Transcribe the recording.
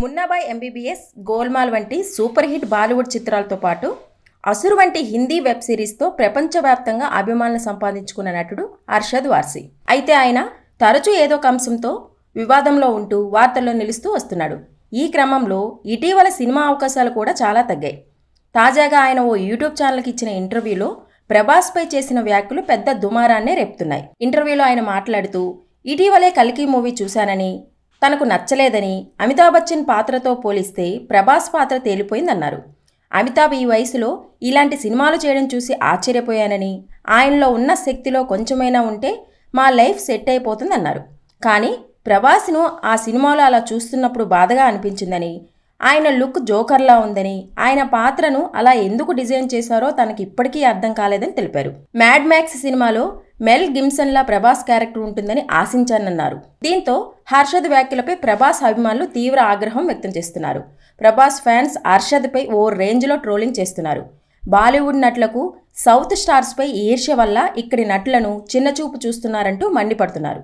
Munnabhai MBBS, golmaal వంటి super hit Bollywood చిత్రాలతో పాటు అసురు వంటి హిందీ వెబ్ సిరీస్తో ప్రపంచవ్యాప్తంగా అభిమానులు సంపాదించుకున్న నటుడు అర్షద్ వార్సీ. అయితే ఆయన తరచూ ఏదో ఒక అంశంతో వివాదంలో ఉంటూ వార్తల్లో నిలుస్తూ వస్తున్నాడు. ఈ క్రమంలో ఇటీవల సినిమా అవకాశాలు కూడా చాలా తగ్గాయి. తాజాగా ఆయన ఓ యూట్యూబ్ ఛానల్కి ఇచ్చిన ఇంటర్వ్యూలో ప్రభాస్పై చేసిన వ్యాఖ్యలు పెద్ద దుమారాన్నే రేపుతున్నాయి. ఇంటర్వ్యూలో ఆయన మాట్లాడుతూ ఇటీవలే కల్కి మూవీ చూశానని, తనకు నచ్చలేదని, అమితాబ్ బచ్చన్ పాత్రతో పోలిస్తే ప్రభాస్ పాత్ర తేలిపోయిందన్నారు. అమితాబ్ ఈ వయసులో ఇలాంటి సినిమాలు చేయడం చూసి ఆశ్చర్యపోయానని, ఆయనలో ఉన్న శక్తిలో కొంచెమైనా ఉంటే మా లైఫ్ సెట్ అయిపోతుందన్నారు. కానీ ప్రభాస్ను ఆ సినిమాలో అలా చూస్తున్నప్పుడు బాధగా అనిపించిందని, ఆయన లుక్ జోకర్లా ఉందని, ఆయన పాత్రను అలా ఎందుకు డిజైన్ చేశారో తనకి ఇప్పటికీ అర్థం కాలేదని తెలిపారు. మ్యాడ్ మ్యాక్స్ సినిమాలో మెల్ గిమ్సన్లా ప్రభాస్ క్యారెక్టర్ ఉంటుందని ఆశించానన్నారు. దీంతో హర్షద్ వ్యాఖ్యలపై ప్రభాస్ అభిమానులు తీవ్ర ఆగ్రహం వ్యక్తం చేస్తున్నారు. ప్రభాస్ ఫ్యాన్స్ హర్షద్పై ఓ రేంజ్లో ట్రోలింగ్ చేస్తున్నారు. బాలీవుడ్ నటులకు సౌత్ స్టార్స్పై ఈర్ష్య వల్ల ఇక్కడి నటులను చిన్నచూపు చూస్తున్నారంటూ మండిపడుతున్నారు.